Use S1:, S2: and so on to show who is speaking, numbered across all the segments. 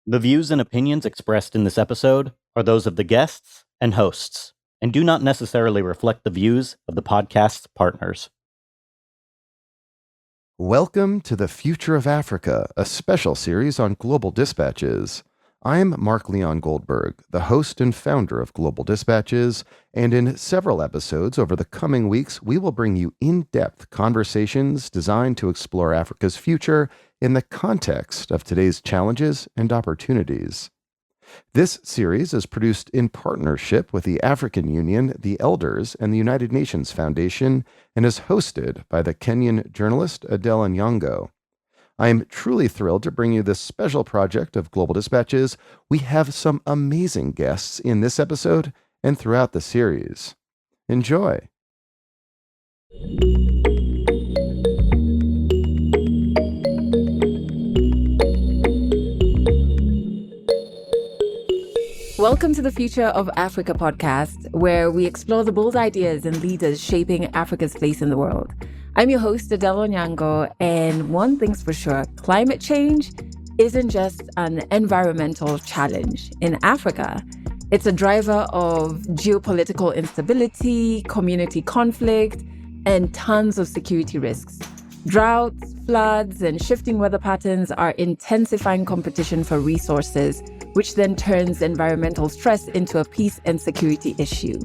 S1: The views and opinions expressed in this episode are those of the guests and hosts, and do not necessarily reflect the views of the podcast's partners.
S2: Welcome to The Future of Africa, a special series on Global Dispatches. I'm Mark Leon Goldberg, the host and founder of Global Dispatches, and in several episodes over the coming weeks, we will bring you in-depth conversations designed to explore Africa's future in the context of today's challenges and opportunities. This series is produced in partnership with the African Union, the Elders, and the United Nations Foundation, and is hosted by the Kenyan journalist Adele Onyango. I am truly thrilled to bring you this special project of Global Dispatches. We have some amazing guests in this episode and throughout the series. Enjoy.
S3: Welcome to the Future of Africa podcast, where we explore the bold ideas and leaders shaping Africa's place in the world. I'm your host, Adele Onyango, and one thing's for sure, climate change isn't just an environmental challenge. In Africa, it's a driver of geopolitical instability, community conflict, and tons of security risks. Droughts, floods, and shifting weather patterns are intensifying competition for resources, which then turns environmental stress into a peace and security issue.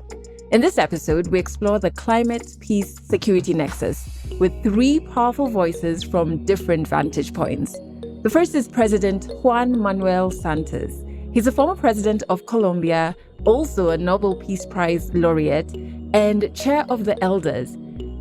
S3: In this episode, we explore the climate, peace, security nexus with three powerful voices from different vantage points. The first is President Juan Manuel Santos. He's a former president of Colombia, also a Nobel Peace Prize laureate, and chair of the Elders.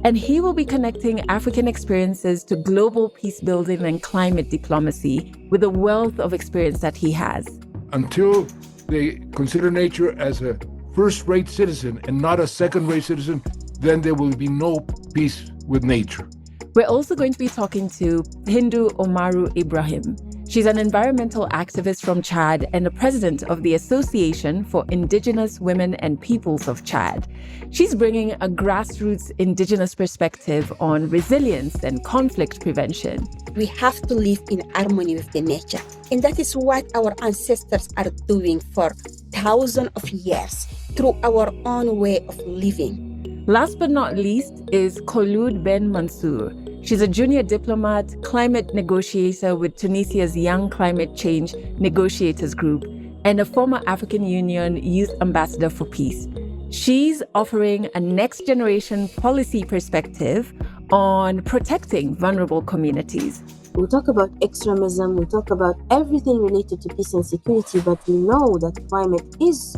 S3: And he will be connecting African experiences to global peace building and climate diplomacy with the wealth of experience that he has.
S4: Until they consider nature as a first-rate citizen and not a second-rate citizen, then there will be no peace with nature.
S3: We're also going to be talking to Hindou Oumarou Ibrahim. She's an environmental activist from Chad and the president of the Association for Indigenous Women and Peoples of Chad. She's bringing a grassroots indigenous perspective on resilience and conflict prevention.
S5: We have to live in harmony with the nature. And that is what our ancestors are doing for thousands of years through our own way of living.
S3: Last but not least is Khouloud Ben Mansour. She's a junior diplomat, climate negotiator with Tunisia's Young Climate Change Negotiators Group, and a former African Union Youth Ambassador for Peace. She's offering a next-generation policy perspective on protecting vulnerable communities.
S6: We talk about extremism, we talk about everything related to peace and security, but we know that climate is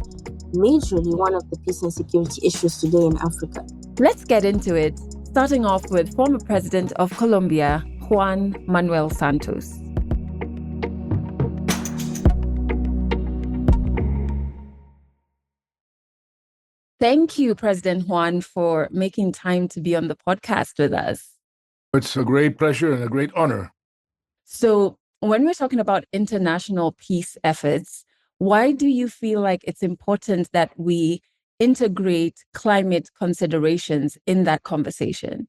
S6: majorly one of the peace and security issues today in Africa.
S3: Let's get into it, starting off with former president of Colombia, Juan Manuel Santos. Thank you, President Juan, for making time to be on the podcast with us.
S4: It's a great pleasure and a great honor.
S3: So, when we're talking about international peace efforts, why do you feel like it's important that we integrate climate considerations in that conversation?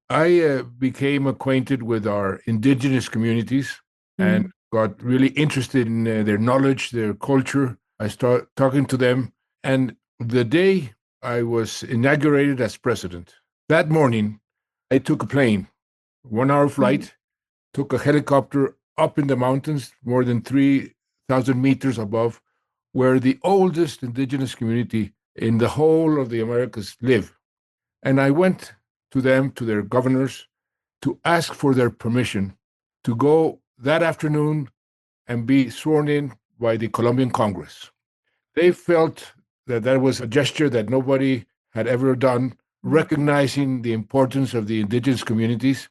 S4: I became acquainted with our indigenous communities and got really interested in their knowledge, their culture. I started talking to them. And the day I was inaugurated as president, that morning, I took a plane, 1 hour flight, took a helicopter up in the mountains, more than 3,000 meters above, where the oldest indigenous community in the whole of the Americas live. And I went to them, to their governors, to ask for their permission to go that afternoon and be sworn in by the Colombian Congress. They felt that that was a gesture that nobody had ever done, recognizing the importance of the indigenous communities.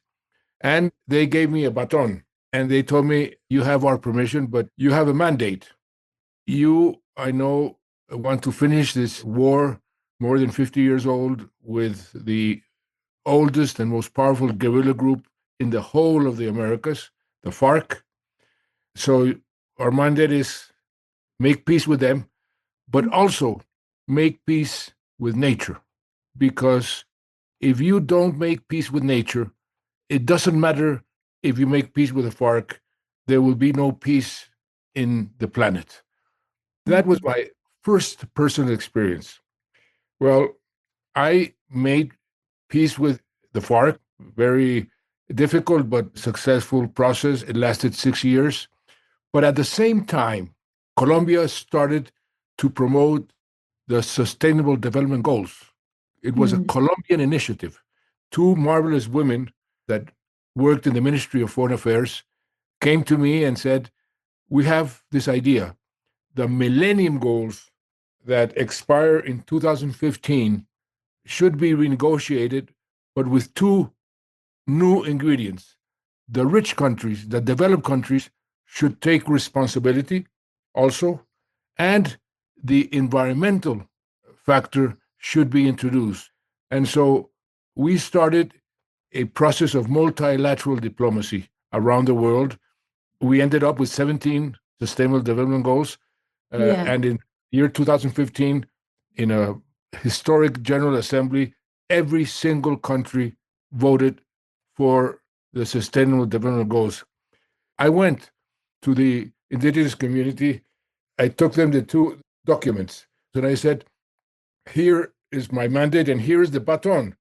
S4: And they gave me a baton and they told me, you have our permission, but you have a mandate. You, I know, want to finish this war, more than 50 years old, with the oldest and most powerful guerrilla group in the whole of the Americas, the FARC. So our mandate is make peace with them, but also make peace with nature. Because if you don't make peace with nature, it doesn't matter if you make peace with the FARC, there will be no peace in the planet. That was my first personal experience. Well, I made peace with the FARC, very difficult but successful process. It lasted 6 years. But at the same time, Colombia started to promote the Sustainable Development Goals. It was a Colombian initiative. Two marvelous women that worked in the Ministry of Foreign Affairs came to me and said, we have this idea. The Millennium Goals that expire in 2015 should be renegotiated, but with two new ingredients. The rich countries, the developed countries, should take responsibility also, and the environmental factor should be introduced. And so we started a process of multilateral diplomacy around the world. We ended up with 17 Sustainable Development Goals. And in year 2015, in a historic General Assembly, every single country voted for the Sustainable Development Goals. I went to the indigenous community. I took them the two documents, and I said, here is my mandate, and here is the baton.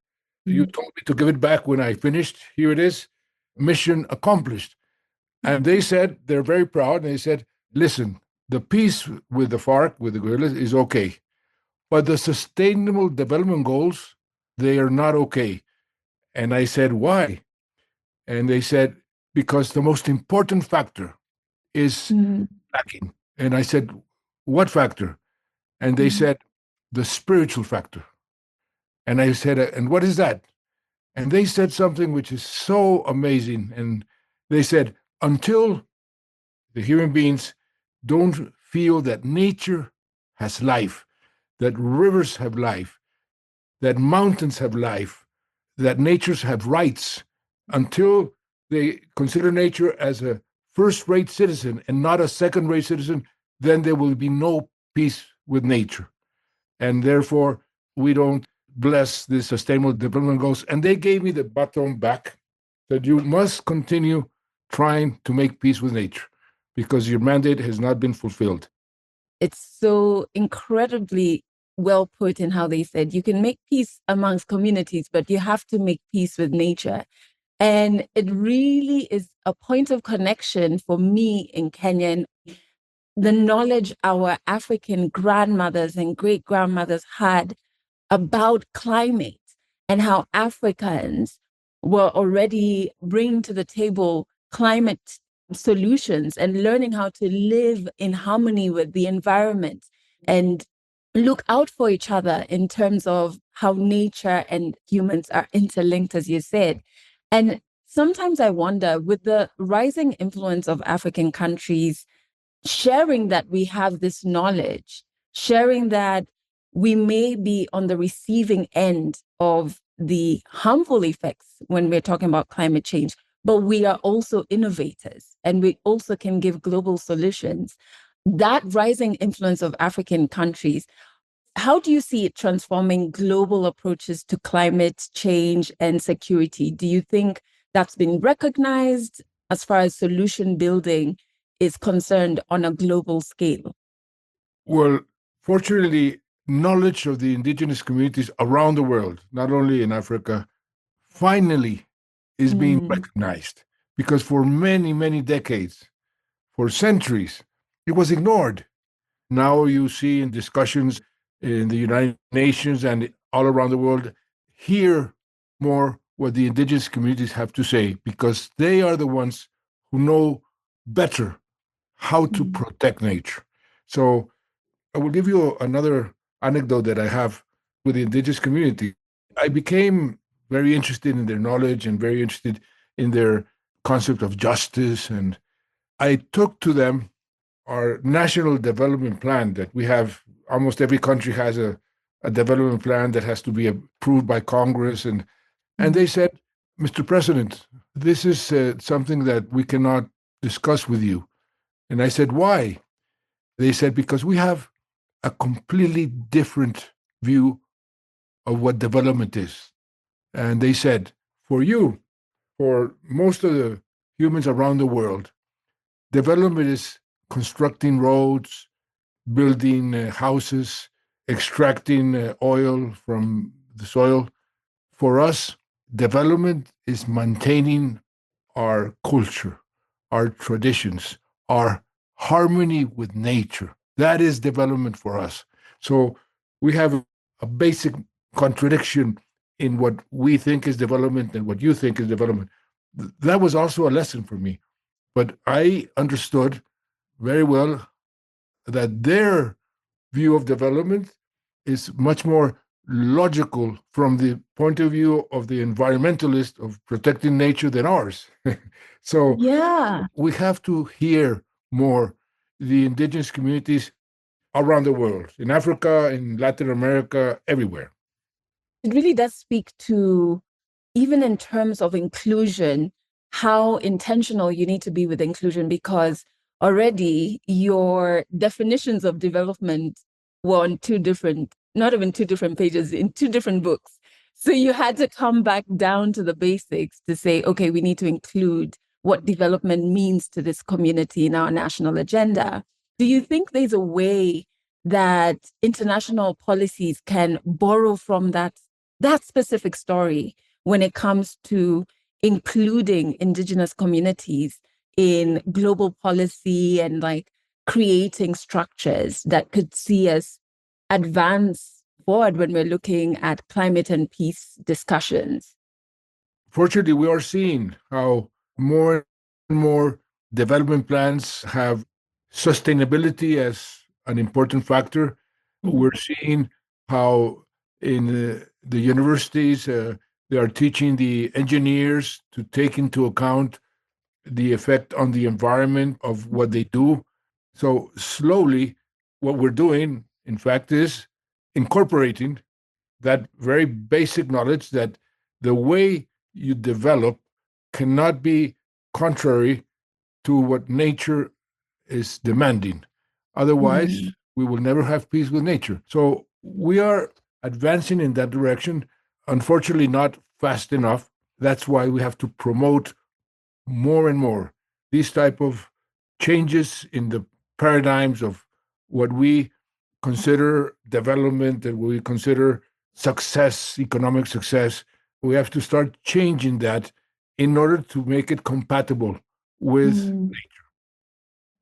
S4: You told me to give it back when I finished. Here it is. Mission accomplished. And they said, they're very proud, and they said, listen, the peace with the FARC, with the guerrillas, is okay. But the Sustainable Development Goals, they are not okay. And I said, why? And they said, because the most important factor is lacking. And I said, what factor? And they said, the spiritual factor. And I said, and what is that? And they said something which is so amazing. And they said, until the human beings don't feel that nature has life, that rivers have life, that mountains have life, that natures have rights, until they consider nature as a first-rate citizen and not a second-rate citizen, then there will be no peace with nature. And therefore, we don't bless the Sustainable Development Goals. And they gave me the baton back, that you must continue trying to make peace with nature because your mandate has not been fulfilled.
S3: It's so incredibly well put in how they said you can make peace amongst communities, but you have to make peace with nature. And it really is a point of connection for me in Kenya. And the knowledge our African grandmothers and great grandmothers had about climate and how Africans were already bringing to the table climate solutions and learning how to live in harmony with the environment and look out for each other in terms of how nature and humans are interlinked, as you said. And sometimes I wonder, with the rising influence of African countries, sharing that we have this knowledge, sharing that we may be on the receiving end of the harmful effects when we're talking about climate change, but we are also innovators and we also can give global solutions. That rising influence of African countries, how do you see it transforming global approaches to climate change and security? Do you think that's been recognized as far as solution building is concerned on a global scale?
S4: Well, fortunately, knowledge of the indigenous communities around the world, not only in Africa, finally is being recognized. Because for many, many decades, for centuries, it was ignored. Now you see in discussions in the United Nations and all around the world, hear more what the indigenous communities have to say, because they are the ones who know better how to protect nature. So I will give you another anecdote that I have with the indigenous community. I became very interested in their knowledge and very interested in their concept of justice. And I took to them our national development plan that we have. Almost every country has a development plan that has to be approved by Congress. And they said, Mr. President, this is something that we cannot discuss with you. And I said, why? They said, because we have a completely different view of what development is. And they said, for you, for most of the humans around the world, development is constructing roads, building houses, extracting oil from the soil. For us, development is maintaining our culture, our traditions, our harmony with nature. That is development for us. So we have a basic contradiction in what we think is development and what you think is development. That was also a lesson for me. But I understood very well that their view of development is much more logical from the point of view of the environmentalist of protecting nature than ours. So
S3: Yeah.
S4: we have to hear more the indigenous communities around the world, in Africa, in Latin America, everywhere.
S3: It really does speak to, even in terms of inclusion, how intentional you need to be with inclusion, because already your definitions of development were on not even two different pages, in two different books. So you had to come back down to the basics to say, okay, we need to include what development means to this community in our national agenda. Do you think there's a way that international policies can borrow from that specific story when it comes to including indigenous communities in global policy and like creating structures that could see us advance forward when we're looking at climate and peace discussions?
S4: Fortunately, we are seeing how more and more development plans have sustainability as an important factor. We're seeing how in the universities, they are teaching the engineers to take into account the effect on the environment of what they do. So slowly, what we're doing, in fact, is incorporating that very basic knowledge that the way you develop cannot be contrary to what nature is demanding. Otherwise, we will never have peace with nature. So we are advancing in that direction. Unfortunately, not fast enough. That's why we have to promote more and more these type of changes in the paradigms of what we consider development and we consider success, economic success. We have to start changing that in order to make it compatible with nature.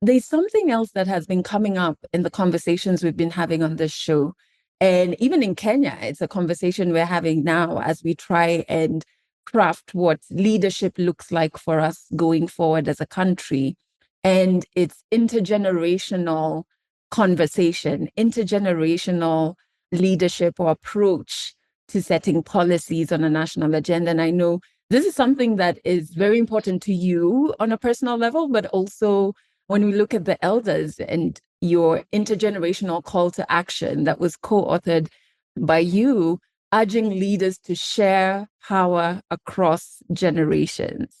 S3: There's something else that has been coming up in the conversations we've been having on this show. And even in Kenya, it's a conversation we're having now as we try and craft what leadership looks like for us going forward as a country. And it's intergenerational conversation, intergenerational leadership or approach to setting policies on a national agenda. And I know this is something that is very important to you on a personal level, but also when we look at the elders and your intergenerational call to action that was co-authored by you, urging leaders to share power across generations.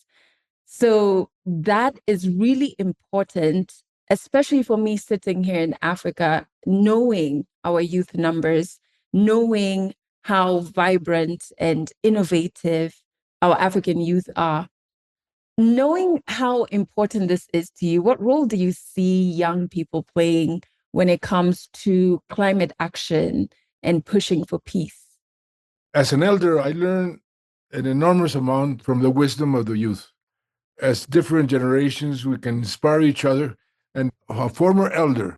S3: So that is really important, especially for me sitting here in Africa, knowing our youth numbers, knowing how vibrant and innovative our African youth are. Knowing how important this is to you, what role do you see young people playing when it comes to climate action and pushing for peace?
S4: As an elder, I learned an enormous amount from the wisdom of the youth. As different generations, we can inspire each other. And a former elder,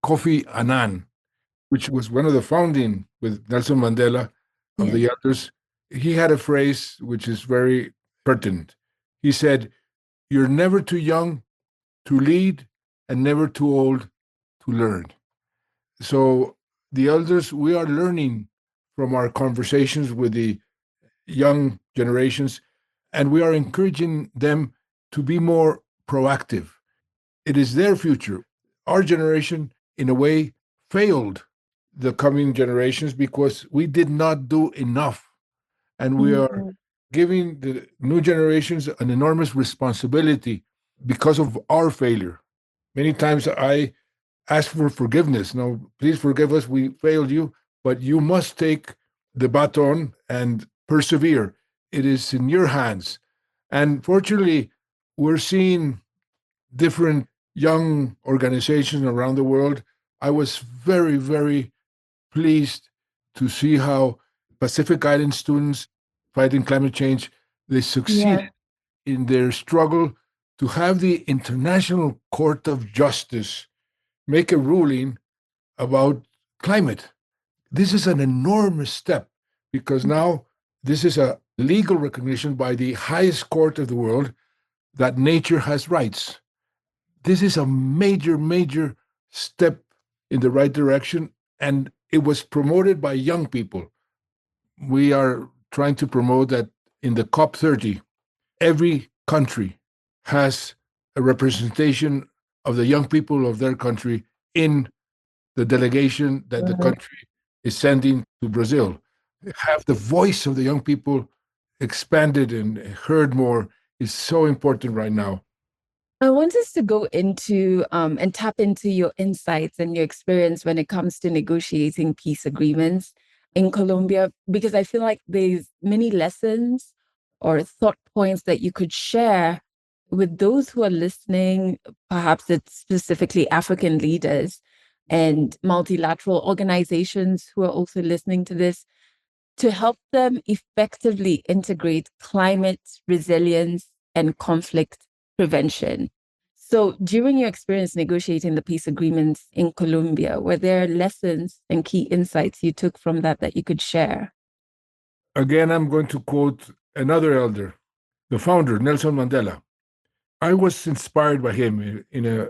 S4: Kofi Annan, which was one of the founding with Nelson Mandela of the elders, he had a phrase which is very pertinent. He said, "You're never too young to lead and never too old to learn." So the elders, we are learning from our conversations with the young generations, and we are encouraging them to be more proactive. It is their future. Our generation, in a way, failed the coming generations because we did not do enough. And we are giving the new generations an enormous responsibility because of our failure. Many times I ask for forgiveness. No, please forgive us. We failed you, but you must take the baton and persevere. It is in your hands. And fortunately, we're seeing different young organizations around the world, I was very, very pleased to see how Pacific Island students fighting climate change, they succeeded in their struggle to have the International Court of Justice make a ruling about climate. This is an enormous step because now this is a legal recognition by the highest court of the world that nature has rights. This is a major, major step in the right direction, and it was promoted by young people. We are trying to promote that in the COP30, every country has a representation of the young people of their country in the delegation that the country is sending to Brazil. Have the voice of the young people expanded and heard more is so important right now.
S3: I want us to go into and tap into your insights and your experience when it comes to negotiating peace agreements in Colombia, because I feel like there's many lessons or thought points that you could share with those who are listening. Perhaps it's specifically African leaders and multilateral organizations who are also listening to this, to help them effectively integrate climate resilience and conflict prevention. So, during your experience negotiating the peace agreements in Colombia, were there lessons and key insights you took from that you could share?
S4: Again, I'm going to quote another elder, the founder, Nelson Mandela. I was inspired by him in a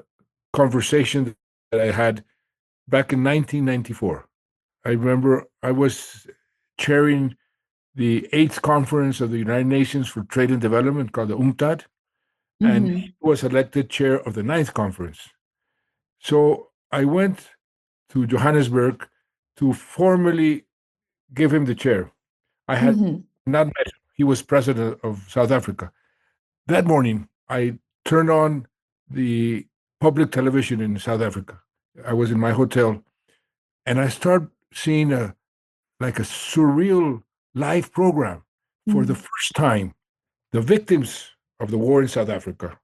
S4: conversation that I had back in 1994. I remember I was chairing the 8th conference of the United Nations for Trade and Development called the UNCTAD, and he was elected chair of the 9th conference. So I went to Johannesburg to formally give him the chair. I had not met him. He was president of South Africa. That morning, I turned on the public television in South Africa. I was in my hotel, and I started seeing like a surreal live program. For the first time, the victims of the war in South Africa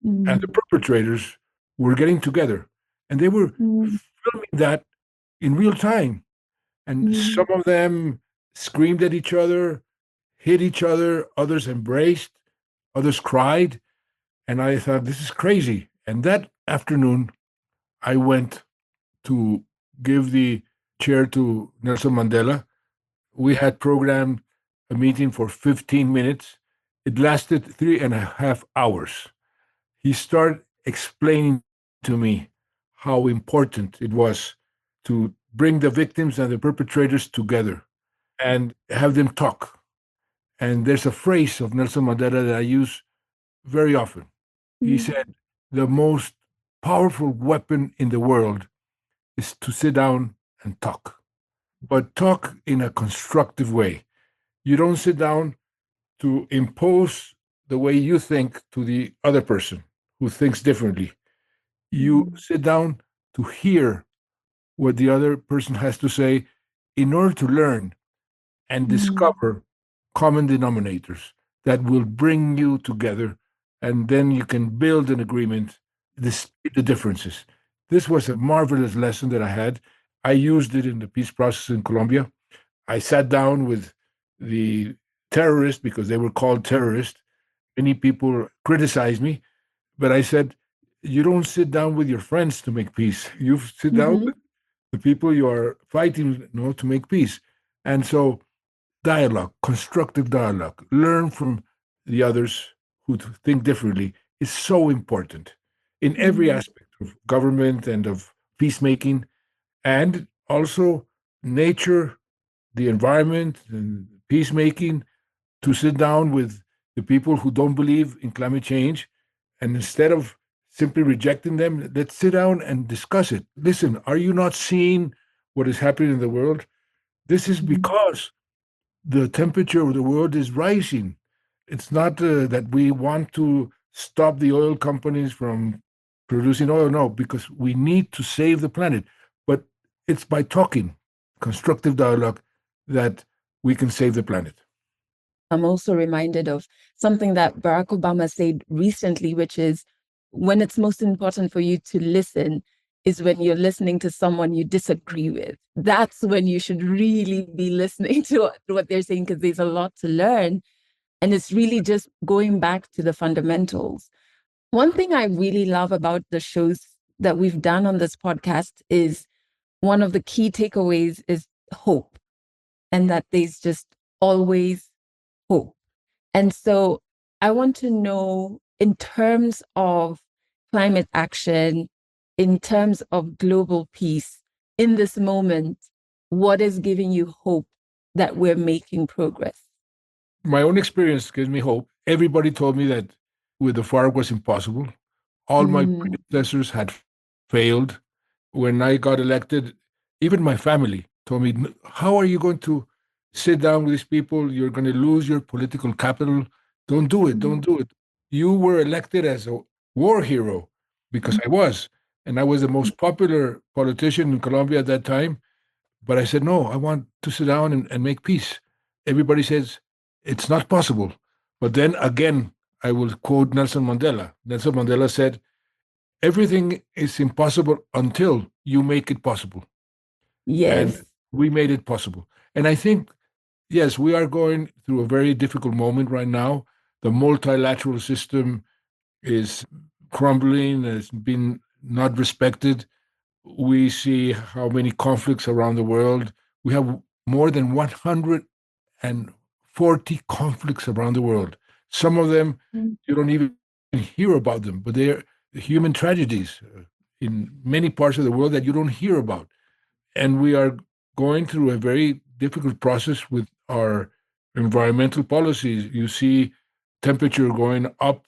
S4: and the perpetrators were getting together, and they were filming that in real time. And some of them screamed at each other, hit each other, others embraced, others cried. And I thought, this is crazy. And that afternoon, I went to give the chair to Nelson Mandela. We had programmed a meeting for 15 minutes. It lasted 3.5 hours. He started explaining to me how important it was to bring the victims and the perpetrators together and have them talk. And there's a phrase of Nelson Mandela that I use very often. He said, the most powerful weapon in the world is to sit down and talk, but talk in a constructive way. You don't sit down to impose the way you think to the other person who thinks differently. You sit down to hear what the other person has to say in order to learn and discover common denominators that will bring you together, and then you can build an agreement despite the differences. This was a marvelous lesson that I had. I used it in the peace process in Colombia. I sat down with the terrorists because they were called terrorists. Many people criticized me, but I said, you don't sit down with your friends to make peace. You sit down with the people you are fighting, to make peace. And so dialogue, constructive dialogue, learn from the others who think differently is so important in every aspect of government and of peacemaking, and also nature, the environment, and peacemaking, to sit down with the people who don't believe in climate change. And instead of simply rejecting them, let's sit down and discuss it. Listen, are you not seeing what is happening in the world? This is because the temperature of the world is rising. It's not that we want to stop the oil companies from producing oil, no, because we need to save the planet. But it's by talking, constructive dialogue, that we can save the planet.
S3: I'm also reminded of something that Barack Obama said recently, which is when it's most important for you to listen is when you're listening to someone you disagree with. That's when you should really be listening to what they're saying, because there's a lot to learn. And it's really just going back to the fundamentals. One thing I really love about the shows that we've done on this podcast is one of the key takeaways is hope, and that there's just always hope. And so I want to know, in terms of climate action, in terms of global peace, in this moment, what is giving you hope that we're making progress?
S4: My own experience gives me hope. Everybody told me that with the FARC was impossible. All my predecessors had failed. When I got elected, even my family told me, how are you going to sit down with these people? You're going to lose your political capital. Don't do it. Don't do it. You were elected as a war hero, because I was. And I was the most popular politician in Colombia at that time. But I said, no, I want to sit down and make peace. Everybody says, it's not possible. But then again, I will quote Nelson Mandela. Nelson Mandela said, everything is impossible until you make it possible.
S3: Yes.
S4: And we made it possible. And I think, yes, we are going through a very difficult moment right now. The multilateral system is crumbling, it's been not respected. We see how many conflicts around the world. We have more than 140 conflicts around the world. Some of them, you don't even hear about them, but they're human tragedies in many parts of the world that you don't hear about. And we are going through a very difficult process with our environmental policies. You see temperature going up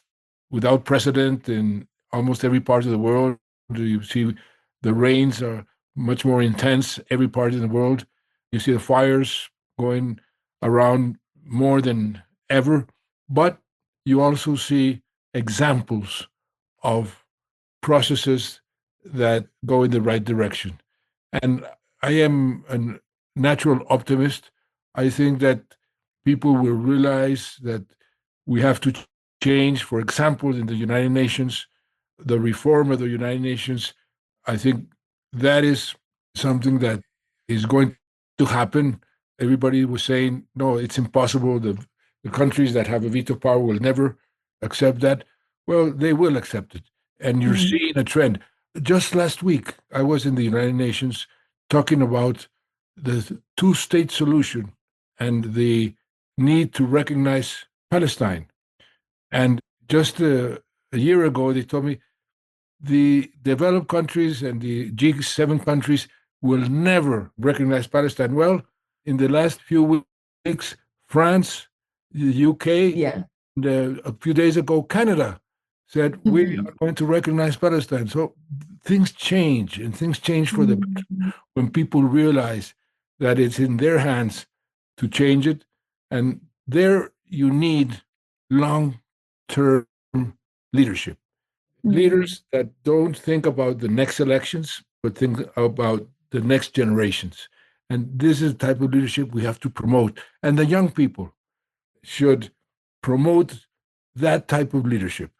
S4: without precedent in almost every part of the world. You see the rains are much more intense every part of the world. You see the fires going around more than ever. But you also see examples of processes that go in the right direction. And I am a natural optimist. I think that people will realize that we have to change. For example, in the United Nations, the reform of the United Nations, I think that is something that is going to happen. Everybody was saying, no, it's impossible. The countries that have a veto power will never accept that. Well, they will accept it. And you're seeing a trend. Just last week, I was in the United Nations talking about the two-state solution and the need to recognize Palestine. And just a year ago, they told me the developed countries and the G7 countries will never recognize Palestine. Well, in the last few weeks, France, the UK, and a few days ago, Canada said, we are going to recognize Palestine. So things change, and things change for the better when people realize that it's in their hands to change it. And there you need long-term leadership. Leaders that don't think about the next elections, but think about the next generations. And this is the type of leadership we have to promote. And the young people should promote that type of leadership.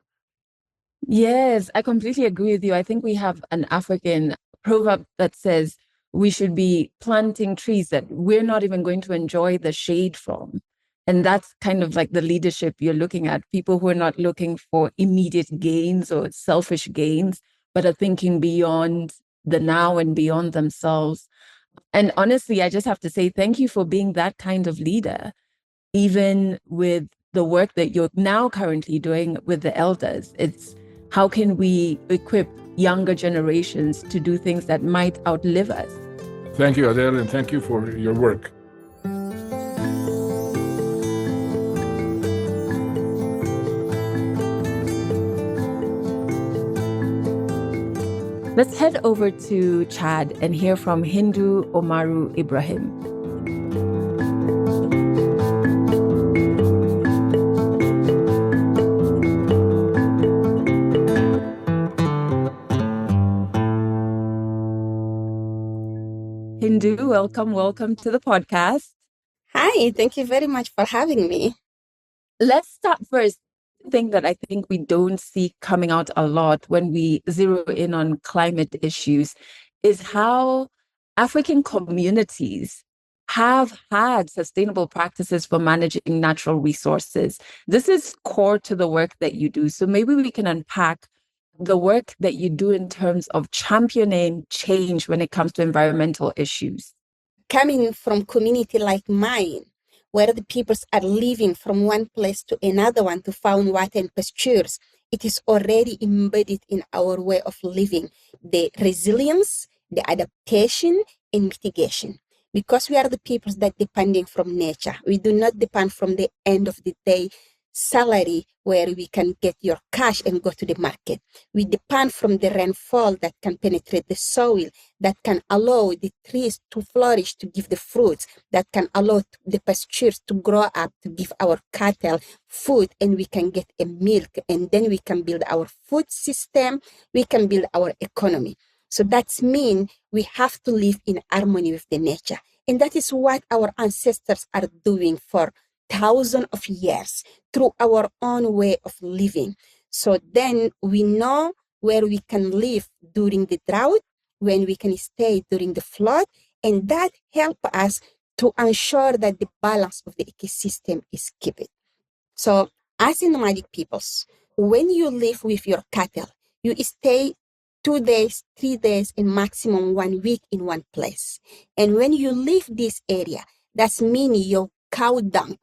S3: Yes, I completely agree with you. I think we have an African proverb that says we should be planting trees that we're not even going to enjoy the shade from. And that's kind of like the leadership you're looking at, people who are not looking for immediate gains or selfish gains, but are thinking beyond the now and beyond themselves. And honestly, I just have to say thank you for being that kind of leader, even with the work that you're now currently doing with the elders. It's how can we equip younger generations to do things that might outlive us?
S4: Thank you, Adele, and thank you for your work.
S3: Let's head over to Chad and hear from Hindou Oumarou Ibrahim. Hindou, welcome to the podcast.
S5: Hi, thank you very much for having me.
S3: Let's start first. thing that I think we don't see coming out a lot when we zero in on climate issues is how African communities have had sustainable practices for managing natural resources. This is core to the work that you do. So maybe we can unpack the work that you do in terms of championing change when it comes to environmental issues.
S5: Coming from community like mine, where the peoples are living from one place to another one to find water and pastures, it is already embedded in our way of living, the resilience, the adaptation, and mitigation. Because we are the peoples that depending from nature. We do not depend from the end of the day salary where we can get your cash and go to the market. We depend from the rainfall that can penetrate the soil, that can allow the trees to flourish, to give the fruits, that can allow the pastures to grow up, to give our cattle food, and we can get a milk, and then we can build our food system, we can build our economy. So that means we have to live in harmony with the nature. And that is what our ancestors are doing for thousands of years through our own way of living. So then we know where we can live during the drought, when we can stay during the flood, and that helps us to ensure that the balance of the ecosystem is kept. So as in nomadic peoples, when you live with your cattle, you stay 2 days, 3 days, and maximum 1 week in one place. And when you leave this area, that's meaning your cow dung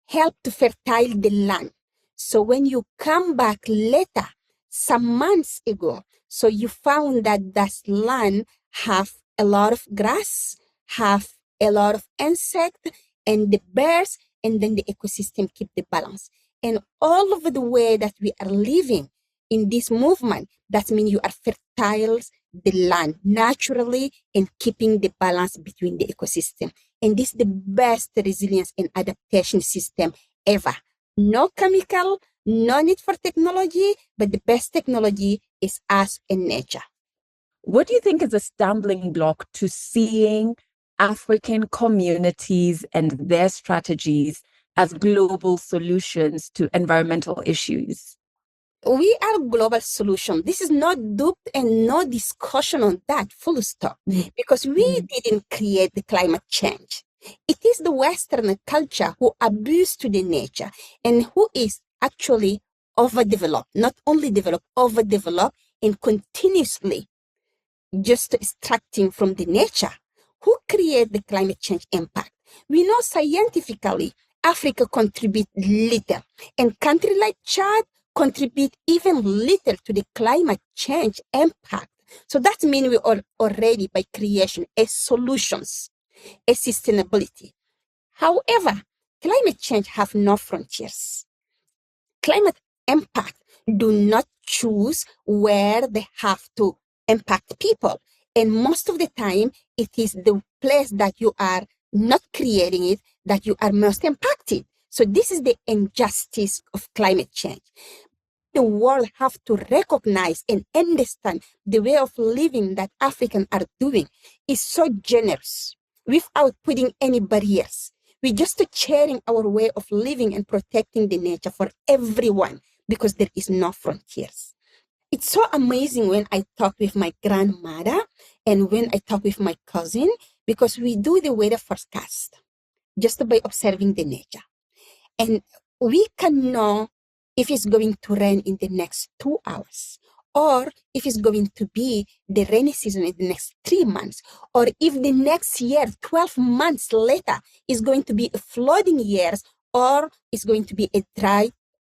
S5: help to fertile the land. So when you come back later, some months ago, so you found that that land have a lot of grass, have a lot of insect and the birds, and then the ecosystem keep the balance. And all over the way that we are living in this movement, that means you are fertile the land naturally and keeping the balance between the ecosystem. And this is the best resilience and adaptation system ever. No chemical, no need for technology, but the best technology is us and nature.
S3: What do you think is a stumbling block to seeing African communities and their strategies as global solutions to environmental issues?
S5: We are a global solution. This is not duped and no discussion on that, full stop, because we didn't create the climate change. It is the Western culture who abused to the nature and who is actually overdeveloped, not only developed, overdeveloped and continuously just extracting from the nature. Who create the climate change impact? We know scientifically Africa contribute little, and countries like Chad contribute even little to the climate change impact. So that means we are already by creation a solutions, a sustainability. However, climate change have no frontiers. Climate impact do not choose where they have to impact people. And most of the time, it is the place that you are not creating it that you are most impacted. So this is the injustice of climate change. The world have to recognize and understand the way of living that Africans are doing is so generous without putting any barriers. We're just sharing our way of living and protecting the nature for everyone because there is no frontiers. It's so amazing when I talk with my grandmother and when I talk with my cousin because we do the weather forecast just by observing the nature. And we can know if it's going to rain in the next 2 hours, or if it's going to be the rainy season in the next 3 months, or if the next year, 12 months later, is going to be a flooding years, or it's going to be a dry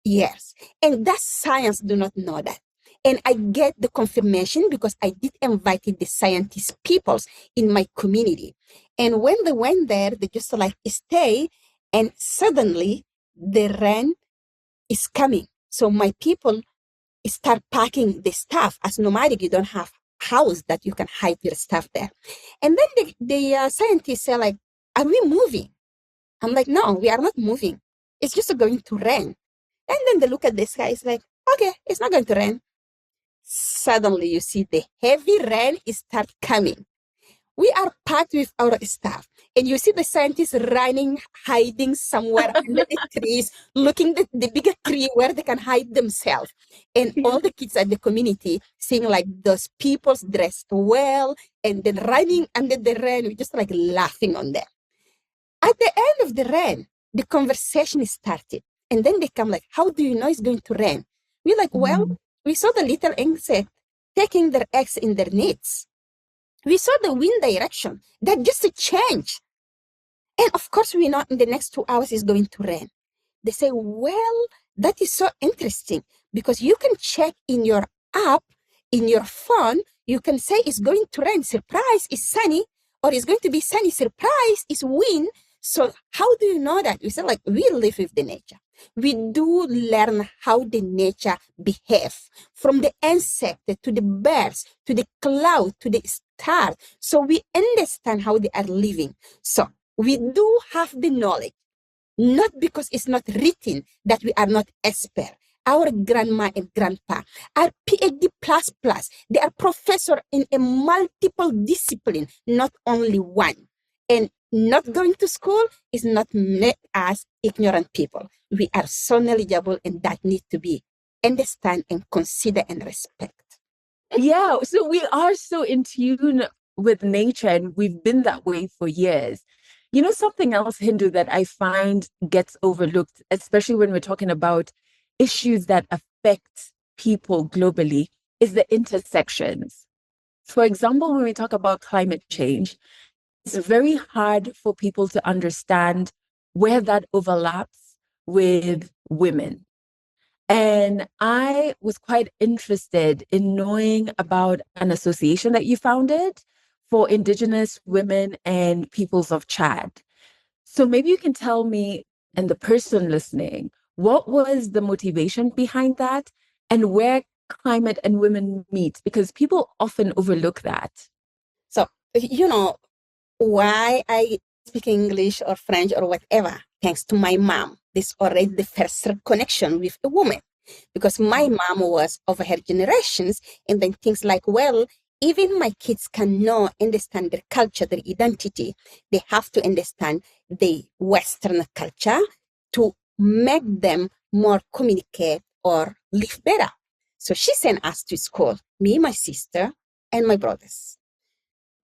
S5: years. And that science do not know that. And I get the confirmation because I did invite the scientist peoples in my community. And when they went there, they just like stay, and suddenly the rain is coming. So my people start packing the stuff. As nomadic, you don't have house that you can hide your stuff there. And then the scientists say like, are we moving? I'm like, no, we are not moving. It's just going to rain. And then they look at the sky. It's like, okay, it's not going to rain. Suddenly you see the heavy rain start coming. we are packed with our stuff. And you see the scientists running, hiding somewhere under the trees, looking at the bigger tree where they can hide themselves. And all the kids at the community seeing like those people dressed well and then running under the rain, we're just like laughing on them. At the end of the rain, the conversation started. And then they come like, how do you know it's going to rain? We're like, well, we saw the little insect taking their eggs in their nets. We saw the wind direction. That just a change. And of course, we know in the next 2 hours it's going to rain. They say, well, that is so interesting because you can check in your app, in your phone, you can say it's going to rain, surprise, it's sunny, or it's going to be sunny, surprise, it's wind. So how do you know that? We say like, we live with the nature. We do learn how the nature behaves, from the insect to the birds, to the cloud, to the stars. So we understand how they are living. So we do have the knowledge, not because it's not written that we are not expert. Our grandma and grandpa are PhD++. They are professor in a multiple discipline, not only one. And not going to school is not made as ignorant people. We are so knowledgeable, and that need to be understand and consider and respect.
S3: Yeah, so we are so in tune with nature, and we've been that way for years. You know, something else, Hindu, that I find gets overlooked, especially when we're talking about issues that affect people globally, is the intersections. For example, when we talk about climate change, it's very hard for people to understand where that overlaps with women. And I was quite interested in knowing about an association that you founded for Indigenous women and peoples of Chad. So maybe you can tell me and the person listening, what was the motivation behind that and where climate and women meet? Because people often overlook that.
S5: So, you know, why I speak English or French or whatever, thanks to my mom. This already the first connection with a woman, because my mom was of her generations, and then things like, well, even my kids can know, understand their culture, their identity. They have to understand the Western culture to make them more communicate or live better. So she sent us to school, me, my sister, and my brothers.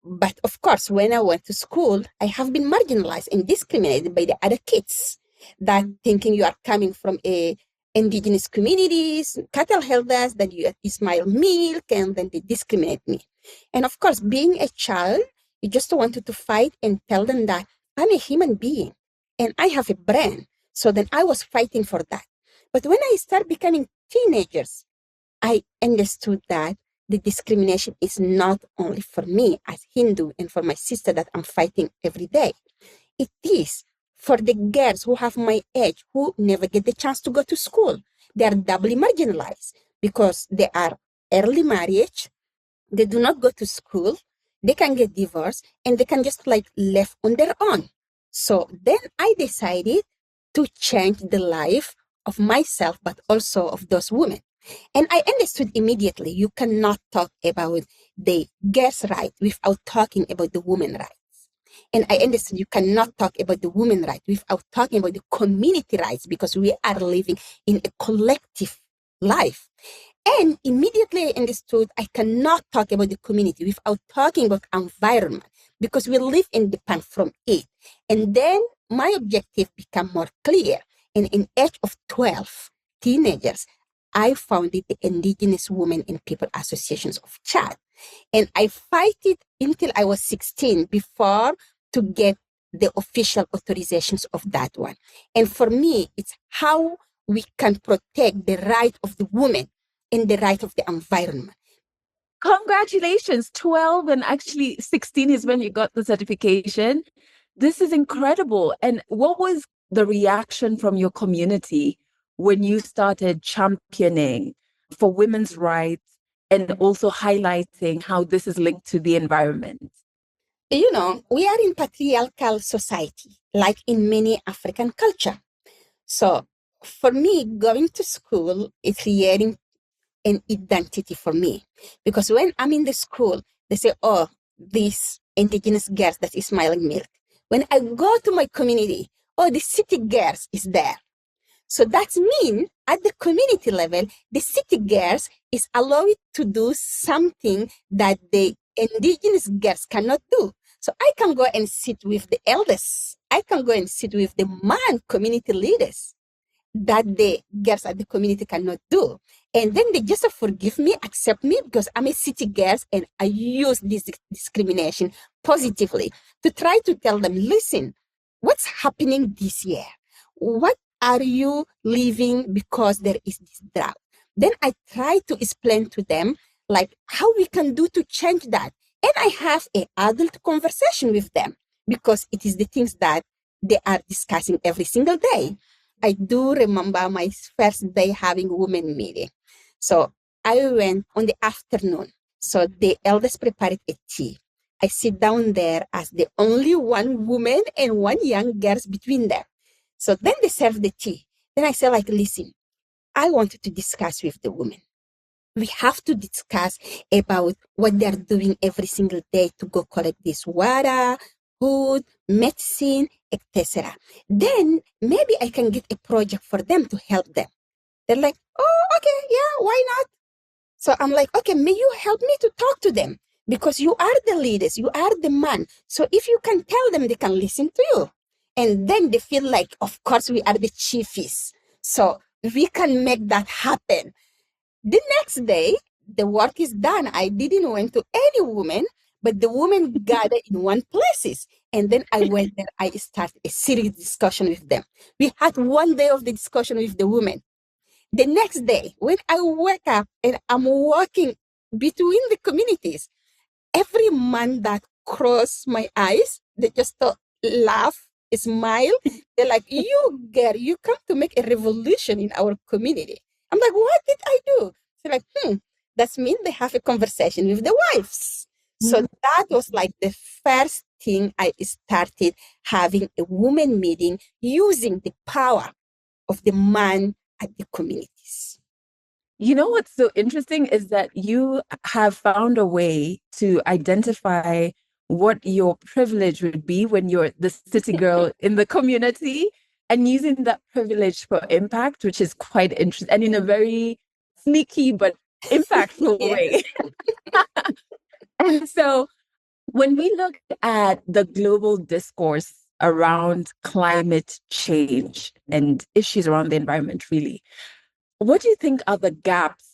S5: But of course, when I went to school, I have been marginalized and discriminated by the other kids that thinking you are coming from a indigenous communities, cattle herders, that you smell milk, and then they discriminate me. And of course, being a child, you just wanted to fight and tell them that I'm a human being and I have a brain. So then I was fighting for that. But when I started becoming teenagers, I understood that the discrimination is not only for me as Hindu and for my sister that I'm fighting every day. It is for the girls who have my age, who never get the chance to go to school. They are doubly marginalized because they are early marriage, they do not go to school, they can get divorced, and they can just like left on their own. So then I decided to change the life of myself, but also of those women. And I understood immediately you cannot talk about the girls' right without talking about the women rights. And I understood you cannot talk about the women right without talking about the community rights, because we are living in a collective life. And immediately I understood I cannot talk about the community without talking about environment, because we live independent from it. And then my objective became more clear. And in age of 12, teenagers, I founded the Indigenous Women and People Associations of Chad. And I fight it until I was 16 before to get the official authorizations of that one. And for me, it's how we can protect the right of the woman and the right of the environment.
S3: Congratulations, 12 and actually 16 is when you got the certification. This is incredible. And what was the reaction from your community when you started championing for women's rights and also highlighting how this is linked to the environment?
S5: You know, we are in patriarchal society, like in many African culture. So for me, going to school is creating an identity for me. Because when I'm in the school, they say, oh, this indigenous girls that is smiling milk. When I go to my community, the city girls is there. So that means at the community level, the city girls is allowed to do something that the indigenous girls cannot do. So I can go and sit with the elders. I can go and sit with the man community leaders that the girls at the community cannot do. And then they just forgive me, accept me because I'm a city girl and I use this discrimination positively to try to tell them, listen, what's happening this year? What are you leaving because there is this drought? Then I try to explain to them like how we can do to change that. And I have an adult conversation with them because it is the things that they are discussing every single day. I do remember my first day having women meeting. So I went on the afternoon. So the elders prepared a tea. I sit down there as the only one woman and one young girl between them. So then they serve the tea. Then I say like, listen, I wanted to discuss with the women. We have to discuss about what they're doing every single day to go collect this water, food, medicine, etc. Then maybe I can get a project for them to help them. They're like, oh, okay, yeah, why not? So I'm like, okay, may you help me to talk to them because you are the leaders, you are the man. So if you can tell them, they can listen to you. And then they feel like, of course, we are the chiefies. So we can make that happen. The next day, the work is done. I didn't went to any woman, but the women gathered in one places. And then I went there. I started a serious discussion with them. We had one day of the discussion with the women. The next day, when I wake up and I'm walking between the communities, every man that crossed my eyes, they just laugh, smile. They're like, you girl, you come to make a revolution in our community. I'm like, what did I do? They're like, that means they have a conversation with the wives. So that was like the first thing I started having a woman meeting using the power of the man at the communities.
S3: You know what's so interesting is that you have found a way to identify what your privilege would be when you're the city girl in the community and using that privilege for impact, which is quite interesting and in a very sneaky but impactful way. And so when we look at the global discourse around climate change and issues around the environment, really, what do you think are the gaps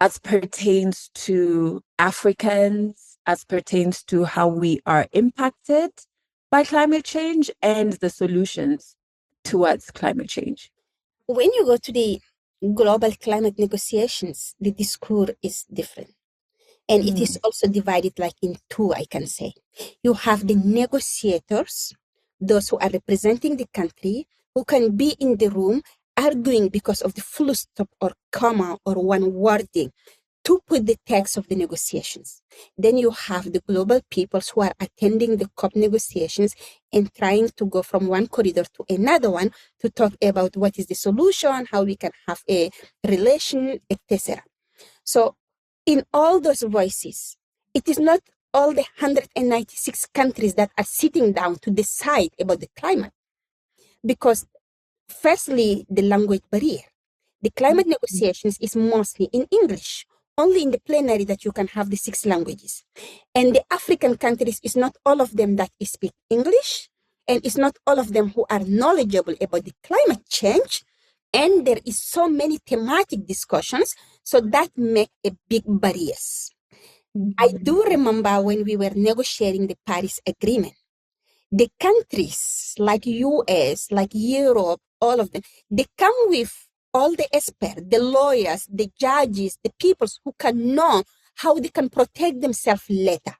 S3: as pertains to Africans, as pertains to how we are impacted by climate change and the solutions towards climate change?
S5: When you go to the global climate negotiations, the discourse is different. And it is also divided like in two, I can say. You have the negotiators, those who are representing the country, who can be in the room arguing because of the full stop or comma or one wording to put the text of the negotiations. Then you have the global peoples who are attending the COP negotiations and trying to go from one corridor to another one to talk about what is the solution, how we can have a relation, etc. So in all those voices, it is not all the 196 countries that are sitting down to decide about the climate. Because firstly, the language barrier. The climate negotiations is mostly in English, only in the plenary that you can have the 6 languages. And the African countries is not all of them that speak English, and it's not all of them who are knowledgeable about the climate change. And there is so many thematic discussions, so that make a big barriers. I do remember when we were negotiating the Paris Agreement, the countries like US, like Europe, all of them, they come with all the experts, the lawyers, the judges, the people who can know how they can protect themselves later.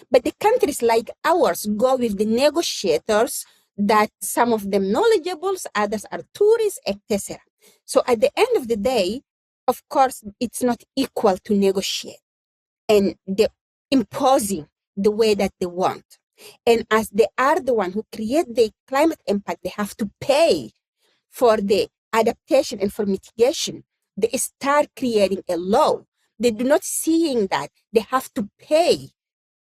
S5: But the countries like ours go with the negotiators that some of them knowledgeable, others are tourists, etc. So at the end of the day, of course, it's not equal to negotiate. And they're imposing the way that they want. And as they are the one who create the climate impact, they have to pay for the adaptation and for mitigation. They start creating a law. They do not seeing that they have to pay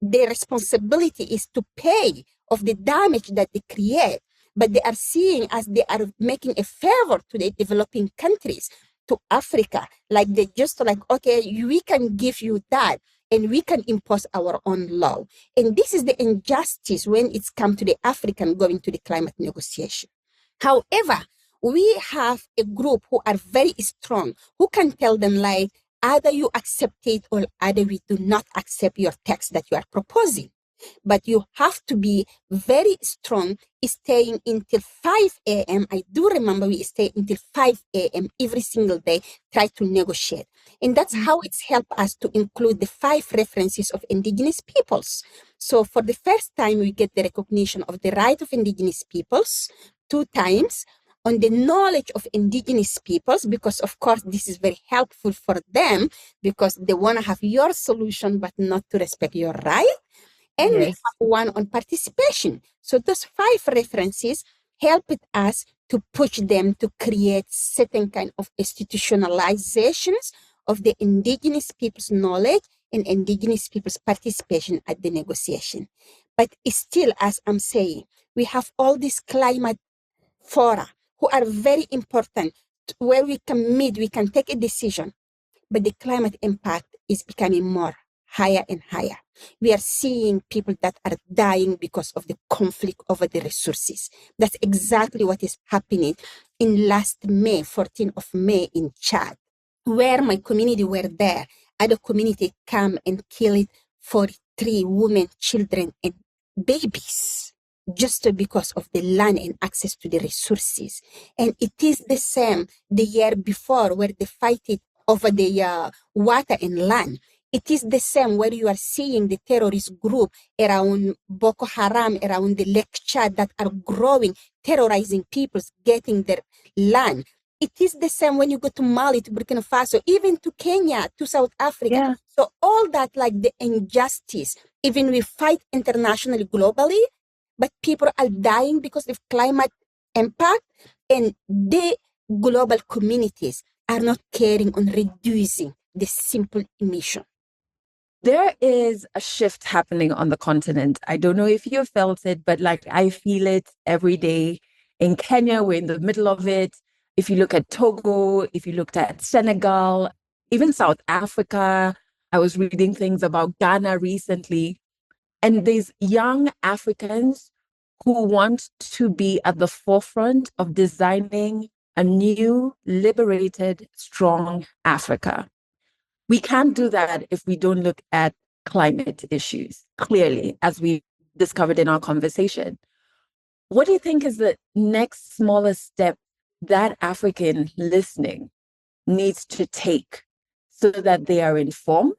S5: their responsibility is to pay of the damage that they create, but they are seeing as they are making a favor to the developing countries, to Africa, like they just like, okay, we can give you that and we can impose our own law. And this is the injustice when it's come to the African going to the climate negotiation. However, we have a group who are very strong, who can tell them like, either you accept it or either we do not accept your text that you are proposing. But you have to be very strong, staying until 5 a.m. I do remember we stay until 5 a.m. every single day, try to negotiate. And that's how it's helped us to include the 5 references of indigenous peoples. So for the first time, we get the recognition of the right of indigenous peoples 2 times, on the knowledge of indigenous peoples, because of course this is very helpful for them because they want to have your solution but not to respect your right. And we have one on participation. So those 5 references helped us to push them to create certain kind of institutionalizations of the indigenous people's knowledge and indigenous people's participation at the negotiation. But still, as I'm saying, we have all these climate fora who are very important, where we can meet, we can take a decision, but the climate impact is becoming more higher and higher. We are seeing people that are dying because of the conflict over the resources. That's exactly what is happening in last May, 14th of May in Chad, where my community were there. Other community come and kill 43 women, children, and babies, just because of the land and access to the resources. And it is the same the year before, where they fight it over the water and land. It is the same where you are seeing the terrorist group around Boko Haram, around the Lake Chad, that are growing, terrorizing people, getting their land. It is the same when you go to Mali, to Burkina Faso, even to Kenya, to South Africa. Yeah. So all that, like the injustice, even we fight internationally, globally, but people are dying because of climate impact, and the global communities are not caring on reducing the simple emission.
S3: There is a shift happening on the continent. I don't know if you felt it, but like I feel it every day. In Kenya, we're in the middle of it. If you look at Togo, if you looked at Senegal, even South Africa, I was reading things about Ghana recently. And there's young Africans who want to be at the forefront of designing a new, liberated, strong Africa. We can't do that if we don't look at climate issues clearly, as we discovered in our conversation. What do you think is the next smallest step that African listening needs to take so that they are informed,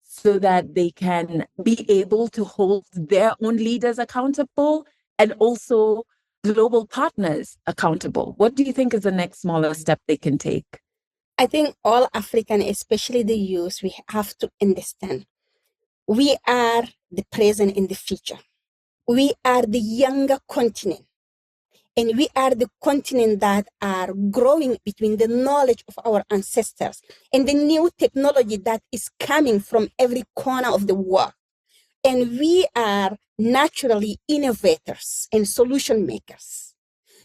S3: so that they can be able to hold their own leaders accountable and also global partners accountable? What do you think is the next smaller step they can take?
S5: I think all African, especially the youth, we have to understand we are the present and the future. We are the younger continent. And we are the continent that are growing between the knowledge of our ancestors and the new technology that is coming from every corner of the world. And we are naturally innovators and solution makers.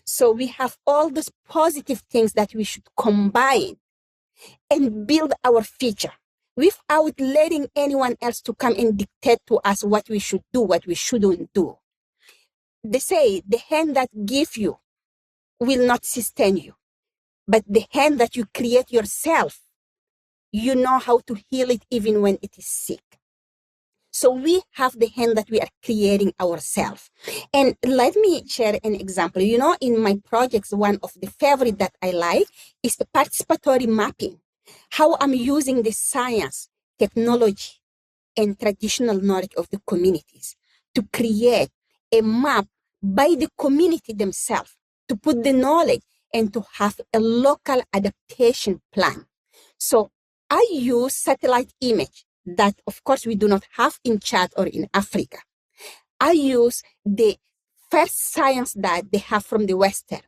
S5: So we have all those positive things that we should combine and build our future without letting anyone else to come and dictate to us what we should do, what we shouldn't do. They say the hand that gives you will not sustain you, but the hand that you create yourself, you know how to heal it even when it is sick. So we have the hand that we are creating ourselves. And let me share an example. You know, in my projects, one of the favorite that I like is the participatory mapping. How I'm using the science, technology, and traditional knowledge of the communities to create a map by the community themselves, to put the knowledge and to have a local adaptation plan. So I use satellite image that, of course, we do not have in Chad or in Africa. I use the first science that they have from the Western,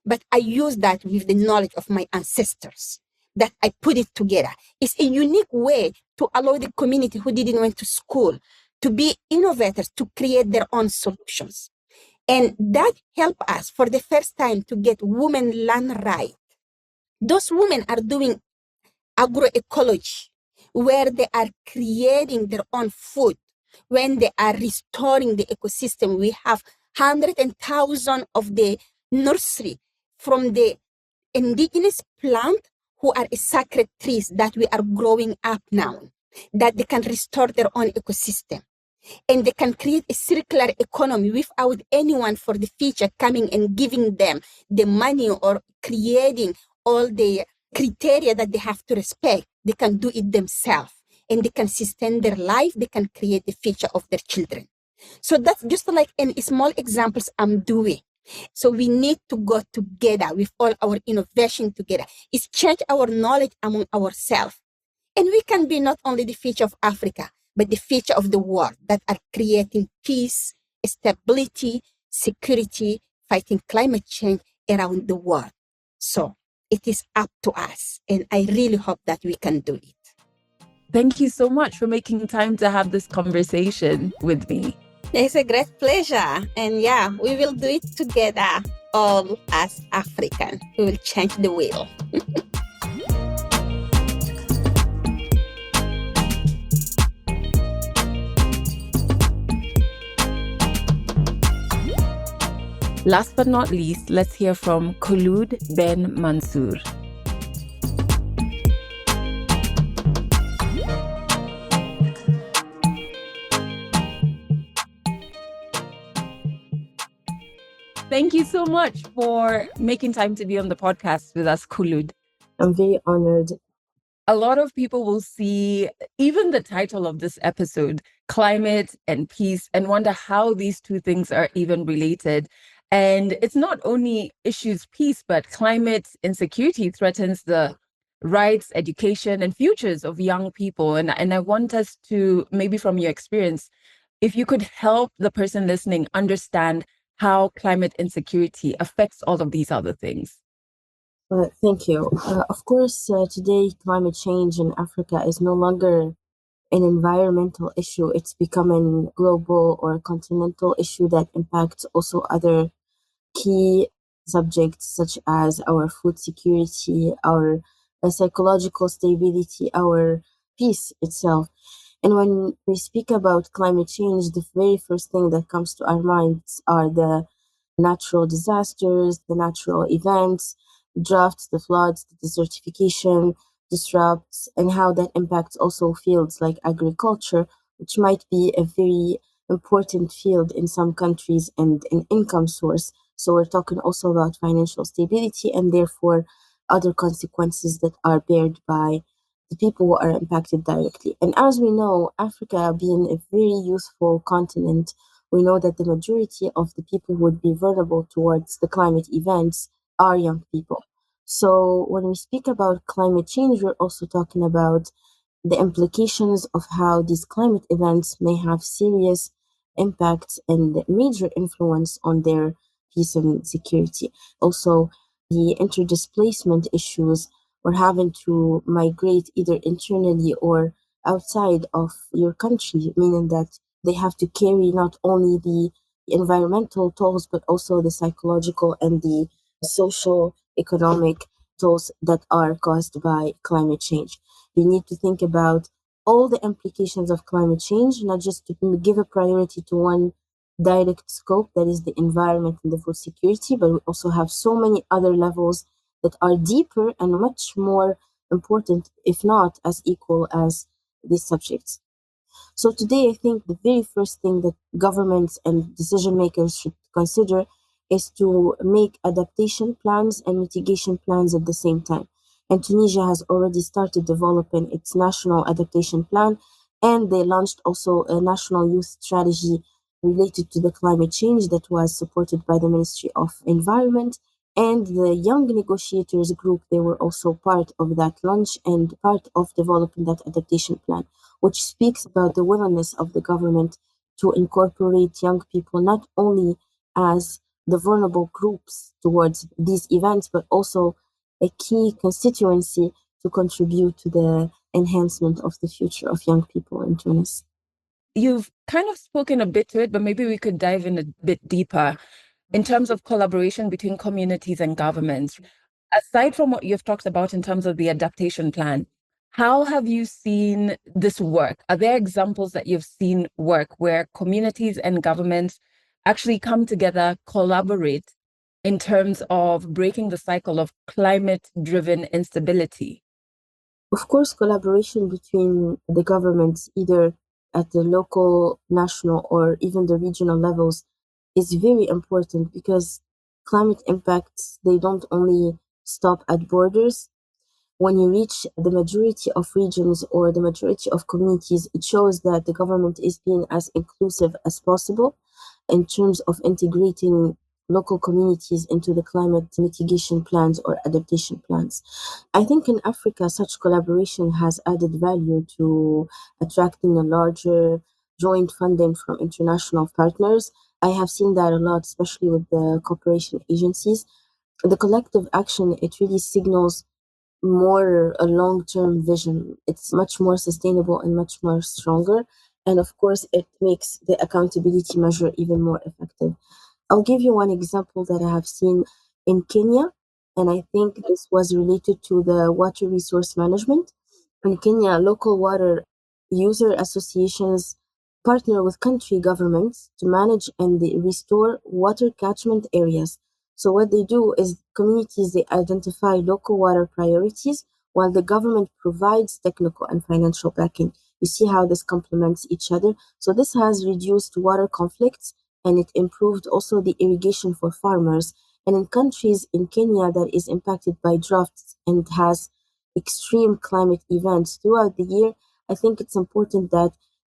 S5: but I use that with the knowledge of my ancestors, that I put it together. It's a unique way to allow the community who didn't went to school to be innovators, to create their own solutions. And that helped us for the first time to get women land right. Those women are doing agroecology, where they are creating their own food, when they are restoring the ecosystem. We have hundreds and thousands of the nursery from the indigenous plant who are sacred trees that we are growing up now, that they can restore their own ecosystem. And they can create a circular economy without anyone for the future coming and giving them the money or creating all the criteria that they have to respect. They can do it themselves and they can sustain their life. They can create the future of their children. So that's just like in small examples I'm doing. So we need to go together with all our innovation together. It's change our knowledge among ourselves. And we can be not only the future of Africa, but the future of the world that are creating peace, stability, security, fighting climate change around the world. So it is up to us. And I really hope that we can do it.
S3: Thank you so much for making time to have this conversation with me.
S5: It's a great pleasure. And yeah, we will do it together, all as Africans. We will change the wheel.
S3: Last but not least, let's hear from Khouloud Ben Mansour. Thank you so much for making time to be on the podcast with us, Khouloud.
S6: I'm very honored.
S3: A lot of people will see even the title of this episode, climate and peace, and wonder how these two things are even related. And it's not only issues peace, but climate insecurity threatens the rights, education, and futures of young people. And I want us to, maybe from your experience, if you could help the person listening understand how climate insecurity affects all of these other things.
S6: Thank you. Of course, today climate change in Africa is no longer an environmental issue. It's becoming global or continental issue that impacts also other key subjects such as our food security, our psychological stability, our peace itself. And when we speak about climate change, the very first thing that comes to our minds are the natural disasters, the natural events, droughts, the floods, the desertification, disrupts, and how that impacts also fields like agriculture, which might be a very important field in some countries and an income source. So we're talking also about financial stability and therefore other consequences that are bared by the people who are impacted directly. And as we know, Africa being a very youthful continent, we know that the majority of the people who would be vulnerable towards the climate events are young people. So when we speak about climate change, we're also talking about the implications of how these climate events may have serious impacts and major influence on their peace and security. Also, the interdisplacement issues or having to migrate either internally or outside of your country, meaning that they have to carry not only the environmental tolls, but also the psychological and the social, economic tolls that are caused by climate change. We need to think about all the implications of climate change, not just to give a priority to one direct scope, that is the environment and the food security, but we also have so many other levels that are deeper and much more important, if not as equal as these subjects. So today, I think the very first thing that governments and decision makers should consider is to make adaptation plans and mitigation plans at the same time. And Tunisia has already started developing its national adaptation plan, and they launched also a national youth strategy related to the climate change that was supported by the Ministry of Environment. And the Young Negotiators Group, they were also part of that launch and part of developing that adaptation plan, which speaks about the willingness of the government to incorporate young people not only as the vulnerable groups towards these events, but also a key constituency to contribute to the enhancement of the future of young people in Tunis.
S3: you've kind of spoken a bit to it, but maybe we could dive in a bit deeper in terms of collaboration between communities and governments. Aside from what you've talked about in terms of the adaptation plan, how have you seen this work? Are there examples that you've seen work where communities and governments actually come together, collaborate in terms of breaking the cycle of climate-driven instability?
S6: Of course, collaboration between the governments, either at the local, national, or even the regional levels, is very important because climate impacts, they don't only stop at borders. When you reach the majority of regions or the majority of communities, it shows that the government is being as inclusive as possible in terms of integrating local communities into the climate mitigation plans or adaptation plans. I think in Africa, such collaboration has added value to attracting a larger joint funding from international partners. I have seen that a lot, especially with the cooperation agencies. The collective action, it really signals more a long-term vision. It's much more sustainable and much more stronger. And of course, it makes the accountability measure even more effective. I'll give you one example that I have seen in Kenya, and I think this was related to the water resource management. In Kenya, local water user associations partner with country governments to manage and they restore water catchment areas. So what they do is communities they identify local water priorities while the government provides technical and financial backing. You see how this complements each other. So this has reduced water conflicts and it improved also the irrigation for farmers. And in countries in Kenya that is impacted by droughts and has extreme climate events throughout the year, I think it's important that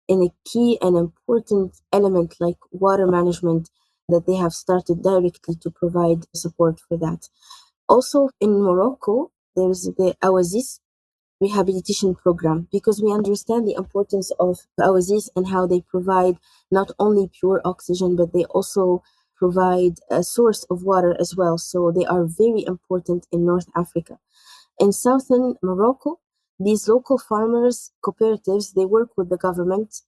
S6: in a key and important element like water management, that they have started directly to provide support for that. Also in Morocco, there's the Oasis rehabilitation program because we understand the importance of Oasis and how they provide not only pure oxygen, but they also provide a source of water as well. So they are very important in North Africa. In southern Morocco, these local farmers cooperatives, they work with the government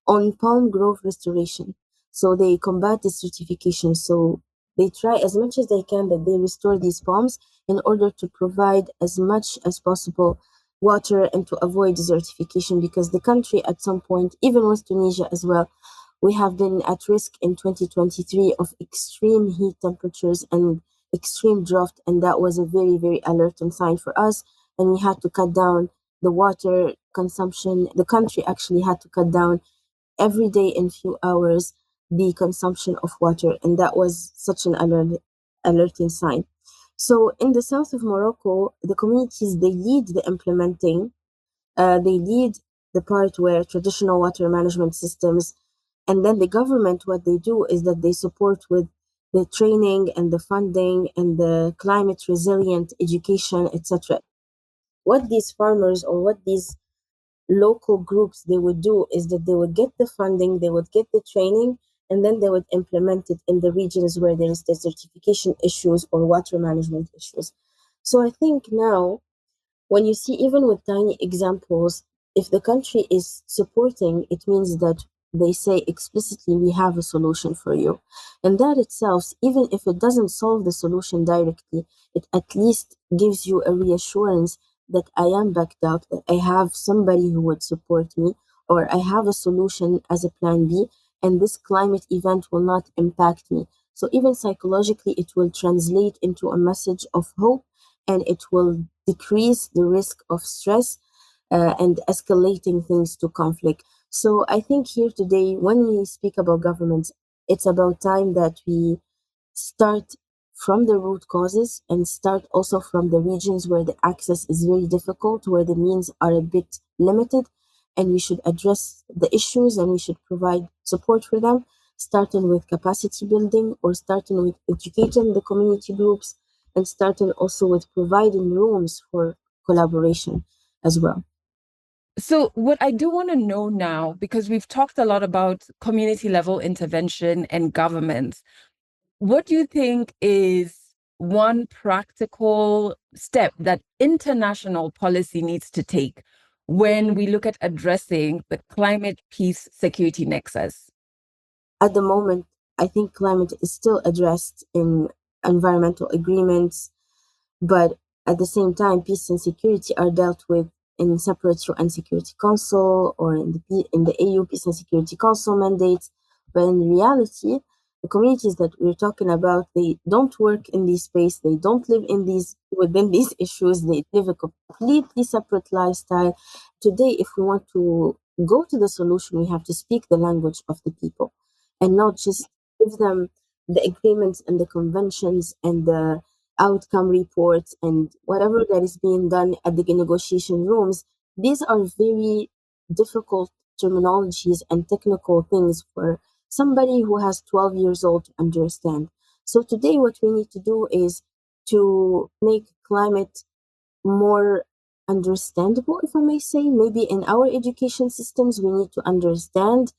S6: on palm grove restoration. So they combat desertification. So they try as much as they can that they restore these palms in order to provide as much as possible water and to avoid desertification because the country at some point, even with Tunisia as well, we have been at risk in 2023 of extreme heat temperatures and extreme drought, and that was a very, very alerting sign for us. And we had to cut down the water consumption. The country actually had to cut down every day in few hours the consumption of water, and that was such an alerting sign. So in the south of Morocco, the communities they lead the implementing, they lead the part where traditional water management systems, and then the government, what they do is that they support with the training and the funding and the climate resilient education, etc. What these farmers or what these local groups they would do is that they would get the funding, they would get the training, and then they would implement it in the regions where there is desertification issues or water management issues. So I think now when you see even with tiny examples, if the country is supporting, it means that they say explicitly, we have a solution for you. And that itself, even if it doesn't solve the solution directly, it at least gives you a reassurance that I am backed up, that I have somebody who would support me, or I have a solution as a plan B, and this climate event will not impact me. So even psychologically, it will translate into a message of hope and it will decrease the risk of stress and escalating things to conflict. So I think here today, when we speak about governments, it's about time that we start from the root causes and start also from the regions where the access is very difficult, where the means are a bit limited, and we should address the issues and we should provide support for them, starting with capacity building or starting with educating the community groups and starting also with providing rooms for collaboration as well.
S3: So, what I do want to know now, because we've talked a lot about community level intervention and governments, what do you think is one practical step that international policy needs to take when we look at addressing the climate peace security nexus?
S6: At the moment, I think climate is still addressed in environmental agreements, but at the same time, peace and security are dealt with in separate UN Security Council or in the AU Peace and Security Council mandates. But in reality, the communities that we're talking about, they don't work in this space. They don't live within these issues. They live a completely separate lifestyle. Today, if we want to go to the solution, we have to speak the language of the people and not just give them the agreements and the conventions and the outcome reports and whatever that is being done at the negotiation rooms. These are very difficult terminologies and technical things for somebody who has 12 years old to understand. So today what we need to do is to make climate more understandable, if I may say. Maybe in our education systems, we need to understand.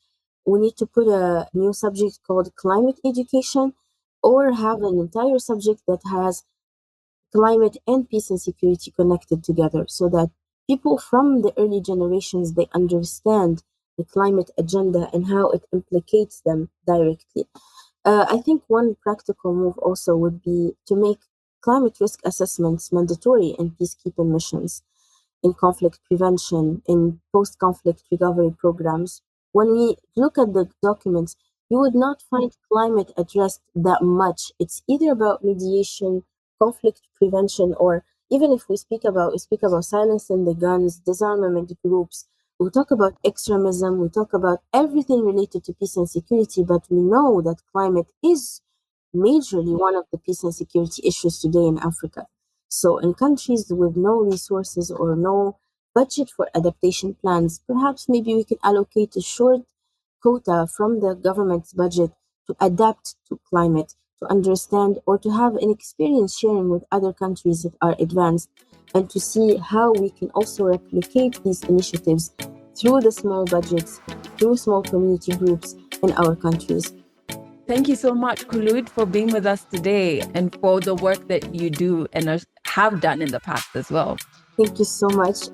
S6: We need to put a new subject called climate education, or have an entire subject that has climate and peace and security connected together, so that people from the early generations, they understand the climate agenda and how it implicates them directly. I think one practical move also would be to make climate risk assessments mandatory in peacekeeping missions, in conflict prevention, in post-conflict recovery programs. When we look at the documents, you would not find climate addressed that much. It's either about mediation, conflict prevention, or even if we speak about silencing the guns, disarmament groups. We talk about extremism, we talk about everything related to peace and security, but we know that climate is majorly one of the peace and security issues today in Africa. So in countries with no resources or no budget for adaptation plans, perhaps maybe we can allocate a short quota from the government's budget to adapt to climate, to understand or to have an experience sharing with other countries that are advanced, and to see how we can also replicate these initiatives through the small budgets, through small community groups in our countries.
S3: Thank you so much, Khouloud, for being with us today and for the work that you do and have done in the past as well.
S6: Thank you so much.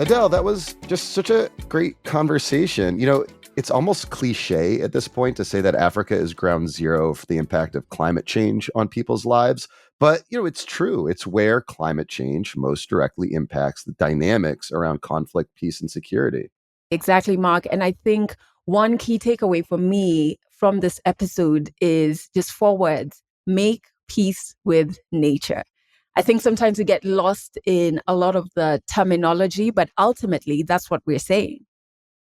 S2: Adele, that was just such a great conversation. You know, it's almost cliche at this point to say that Africa is ground zero for the impact of climate change on people's lives. But, you know, it's true. It's where climate change most directly impacts the dynamics around conflict, peace, and security.
S3: Exactly, Mark. And I think one key takeaway for me from this episode is just 4 words: make peace with nature. I think sometimes we get lost in a lot of the terminology, but ultimately that's what we're saying.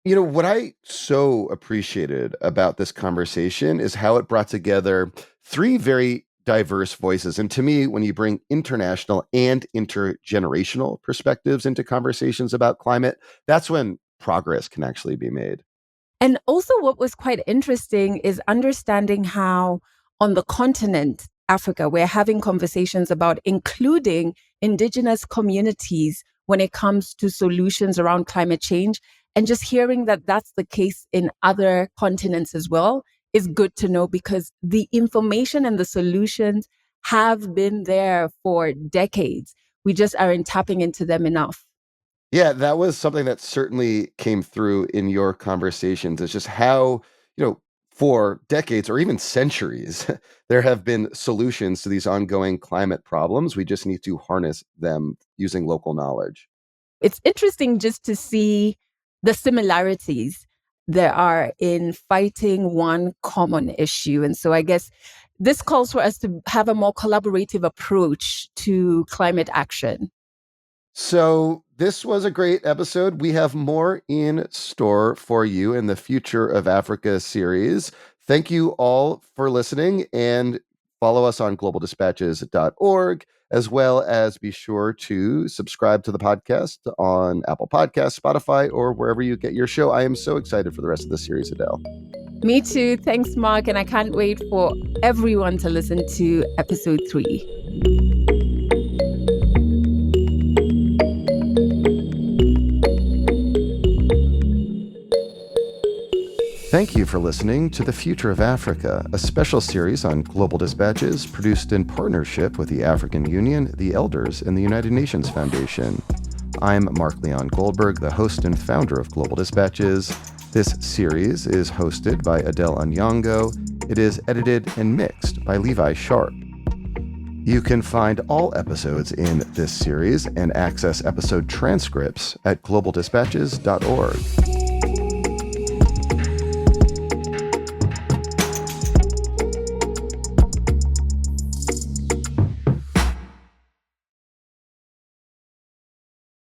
S2: You know, what I so appreciated about this conversation is how it brought together 3 very diverse voices. And to me, when you bring international and intergenerational perspectives into conversations about climate, that's when progress can actually be made.
S3: And also what was quite interesting is understanding how on the continent, Africa, we're having conversations about including indigenous communities when it comes to solutions around climate change. And just hearing that that's the case in other continents as well is good to know, because the information and the solutions have been there for decades. We just aren't tapping into them enough.
S2: Yeah, that was something that certainly came through in your conversations. It's just how, you know, for decades or even centuries, there have been solutions to these ongoing climate problems. We just need to harness them using local knowledge.
S3: It's interesting just to see the similarities there are in fighting one common issue. And so I guess this calls for us to have a more collaborative approach to climate action.
S2: So this was a great episode. We have more in store for you in the Future of Africa series. Thank you all for listening, and follow us on globaldispatches.org, as well as be sure to subscribe to the podcast on Apple Podcasts, Spotify, or wherever you get your show. I am so excited for the rest of the series, Adele.
S3: Me too. Thanks, Mark. And I can't wait for everyone to listen to episode 3.
S2: Thank you for listening to The Future of Africa, a special series on global dispatches produced in partnership with the African Union, the Elders, and the United Nations Foundation. I'm Mark Leon Goldberg, the host and founder of Global Dispatches. This series is hosted by Adele Onyango. It is edited and mixed by Levi Sharp. You can find all episodes in this series and access episode transcripts at globaldispatches.org.